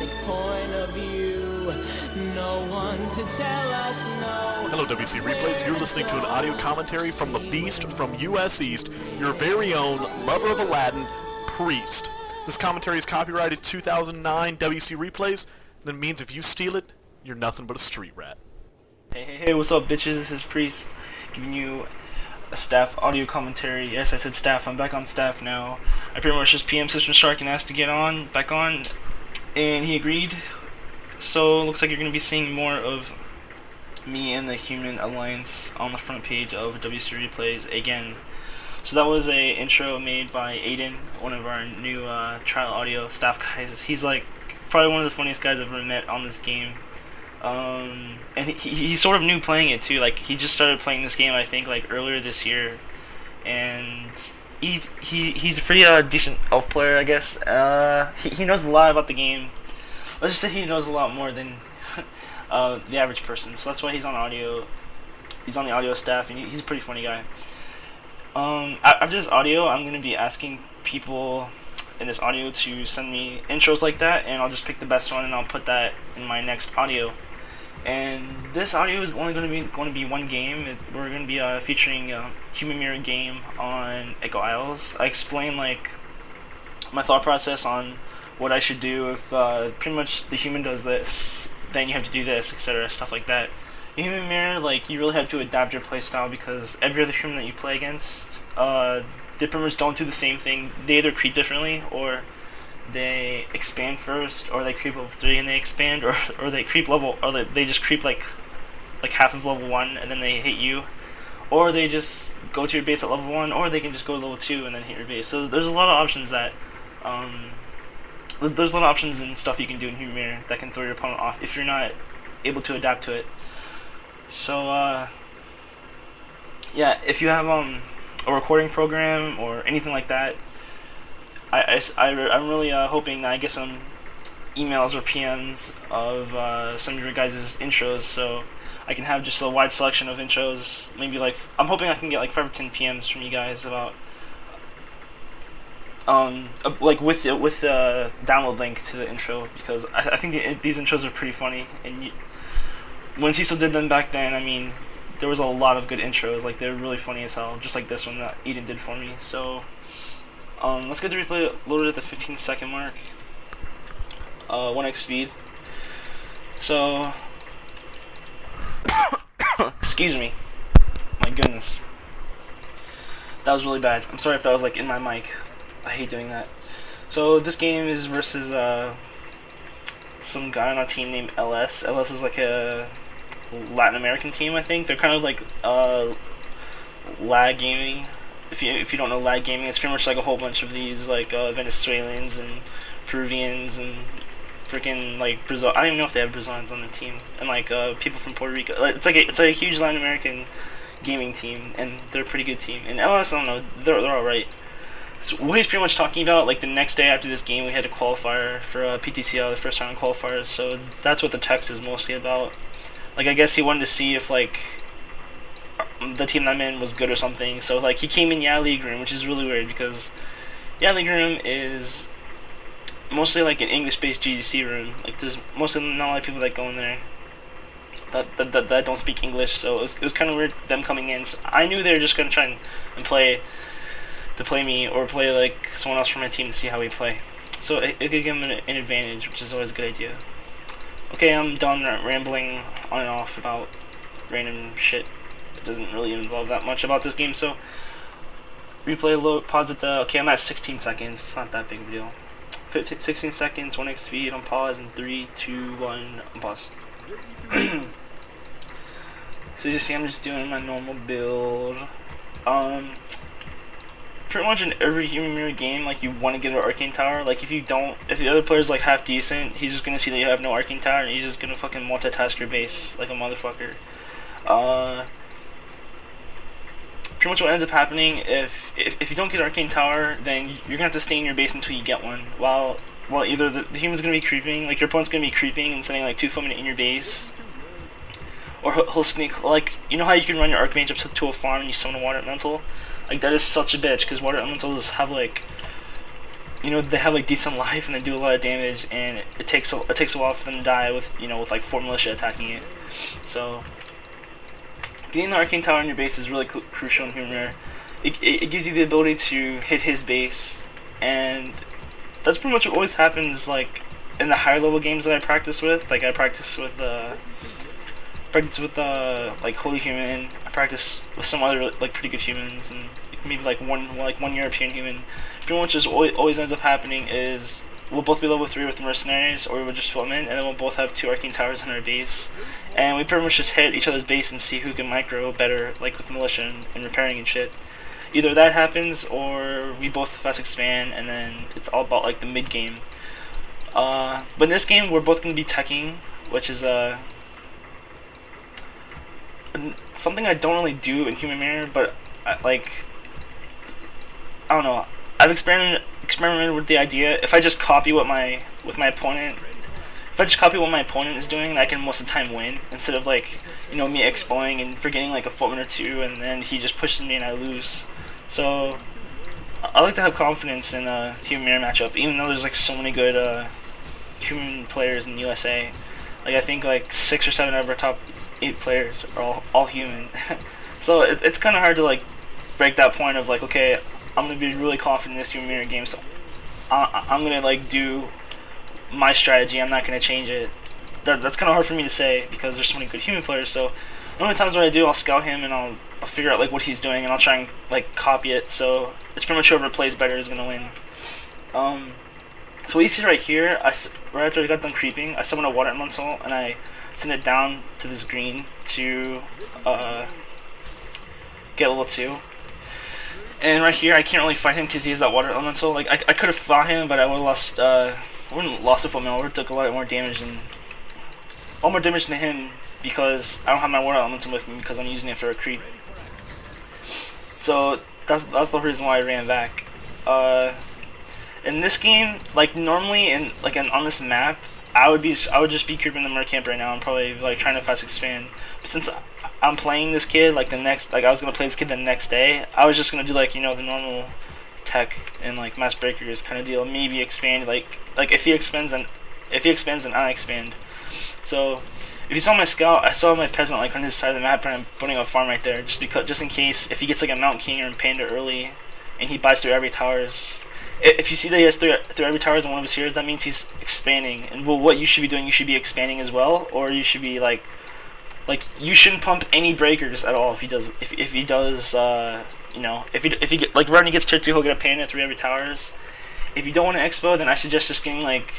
perfect point of view. No one to tell us no. Hello, WC Replays. You're listening to an audio commentary from the Beast from US East, your very own Lover of Aladdin, Priest. This commentary is copyrighted 2009 WC Replays. That means if you steal it, you're nothing but a street rat. Hey, what's up, bitches? This is Priest, giving you a staff audio commentary. Yes, I said staff. I'm back on staff now. I pretty much just PM System Shark and asked to get back on, and he agreed. So, looks like you're going to be seeing more of me and the Human Alliance on the front page of WC Replays again. So that was a intro made by Aiden, one of our new trial audio staff guys. He's like probably one of the funniest guys I've ever met on this game. And he's sort of new playing it too. Like, he just started playing this game, I think, like earlier this year, and he's a pretty decent elf player, I guess. He knows a lot about the game. Let's just say he knows a lot more than the average person. So that's why he's on audio. He's on the audio staff, and he's a pretty funny guy. After this audio, I'm gonna be asking people in this audio to send me intros like that, and I'll just pick the best one and I'll put that in my next audio. And this audio is only going to be one game. We're going to be featuring a Human Mirror game on Echo Isles. I explain like my thought process on what I should do if pretty much the human does this, then you have to do this, etc. Stuff like that. Human Mirror, like, you really have to adapt your playstyle because every other human that you play against, they pretty much don't do the same thing. They either creep differently, or they expand first, or they creep level 3 and they expand, or they creep level, or they just creep like half of level 1 and then they hit you, or they just go to your base at level 1, or they can just go to level 2 and then hit your base. So there's a lot of options and stuff you can do in Human Mirror that can throw your opponent off if you're not able to adapt to it. So yeah, if you have a recording program or anything like that, I'm really hoping that I get some emails or PMs of some of your guys' intros, so I can have just a wide selection of intros. Maybe like, I'm hoping I can get like 5 or 10 PMs from you guys about like with the download link to the intro, because I think these intros are pretty funny. And when Cecil did them back then, I mean, there was a lot of good intros. Like, they're really funny as hell, just like this one that Eden did for me. So let's get the replay loaded at the 15-second mark. 1x speed. So, excuse me. My goodness. That was really bad. I'm sorry if that was like in my mic. I hate doing that. So this game is versus some guy on a team named LS. LS is like a Latin American team, I think. They're kind of like lag gaming. If you don't know lag gaming, it's pretty much like a whole bunch of these like Venezuelans and Peruvians and freaking like Brazil. I don't even know if they have Brazilians on the team, and like people from Puerto Rico. It's a huge Latin American gaming team, and they're a pretty good team. And LS, I don't know, they're all right. So what he's pretty much talking about, like the next day after this game, we had a qualifier for PTCL, the first round qualifiers. So that's what the text is mostly about. Like, I guess he wanted to see if like the team that I'm in was good or something. So like he came in League Room, which is really weird because League Room is mostly like an English-based GDC room. Like, there's mostly not a lot of people that go in there that don't speak English. So it was kind of weird them coming in. So I knew they were just gonna try and play me, or play like someone else from my team to see how we play. So it could give them an advantage, which is always a good idea. Okay, I'm done rambling on and off about random shit. It doesn't really involve that much about this game. So replay load, pause at the, okay, I'm at 16 seconds. It's not that big of a deal. 16 seconds, 1x speed on pause, and 3, 2, 1, on pause. So you see, I'm just doing my normal build. Pretty much in every Human Mirror game, like, you want to get an Arcane Tower. Like, if the other player's like half decent, he's just gonna see that you have no Arcane Tower, and he's just gonna fucking multitask your base like a motherfucker. Pretty much what ends up happening, if you don't get Arcane Tower, then you're gonna have to stay in your base until you get one. While either the human's gonna be creeping, like your opponent's gonna be creeping and sending like 2 footmen in your base, or he'll sneak, like, you know how you can run your Archmage up to a farm and you summon a Water Elemental? Like, that is such a bitch, because Water Elementals have like you know, they have like decent life and they do a lot of damage, and it takes a while for them to die with, you know, with like 4 militia attacking it. So getting the arcane tower on your base is really crucial in Human Rare. It gives you the ability to hit his base, and that's pretty much what always happens like in the higher level games that I practice with. Like I practice with like Holy Human. I practice with some other like pretty good humans, and maybe like one European human. Pretty much just always ends up happening is we'll both be level 3 with the mercenaries, or we'll just fill them in, and then we'll both have 2 arcane towers on our base, and we pretty much just hit each other's base and see who can micro better, like with militia and repairing and shit. Either that happens, or we both fast expand, and then it's all about like the mid game. But in this game, we're both going to be teching, which is something I don't really do in Human Mirror, but I don't know. I've experimented with the idea. If I just copy what my opponent is doing, I can most of the time win, instead of like, you know, me exploding and forgetting like a footman or two, and then he just pushes me and I lose. So I like to have confidence in a Human Mirror matchup, even though there's like so many good human players in the USA. Like I think like 6 or 7 out of our top 8 players are all human. So it's kind of hard to like break that point of like, okay, I'm gonna be really confident in this Human Mirror game, so I'm gonna like do my strategy. I'm not gonna change it. That's kind of hard for me to say because there's so many good human players. So the only times when I do, I'll scout him and I'll figure out like what he's doing, and I'll try and like copy it. So it's pretty much whoever plays better is gonna win. So what you see right here, right after I got done creeping, I summon a water elemental and I send it down to this green to get level 2. And right here, I can't really fight him because he has that water elemental. Like I could have fought him, but I would have lost. Wouldn't have lost a footman. I would have took a lot more damage than him because I don't have my water elemental with me because I'm using it for a creep. So that's the reason why I ran back. In this game, like normally on this map, I would just be creeping the mer camp right now and probably like trying to fast expand. But since I'm playing this kid I was gonna play this kid the next day, I was just gonna do like, you know, the normal tech and like mass breakers kind of deal. Maybe expand like if he expands then I expand. So if you saw my scout, I saw my peasant like on his side of the map and I'm putting a farm right there just in case if he gets like a Mount King or a Panda early and he buys through every towers. If you see that he has through every towers in one of his heroes, that means he's expanding. And well, what you should be doing, you should be expanding as well, or you should be like you shouldn't pump any breakers at all if he does you know, if he get, like right when he gets tier 2, he'll get a Panda through every towers. If you don't want to expo, then I suggest just getting like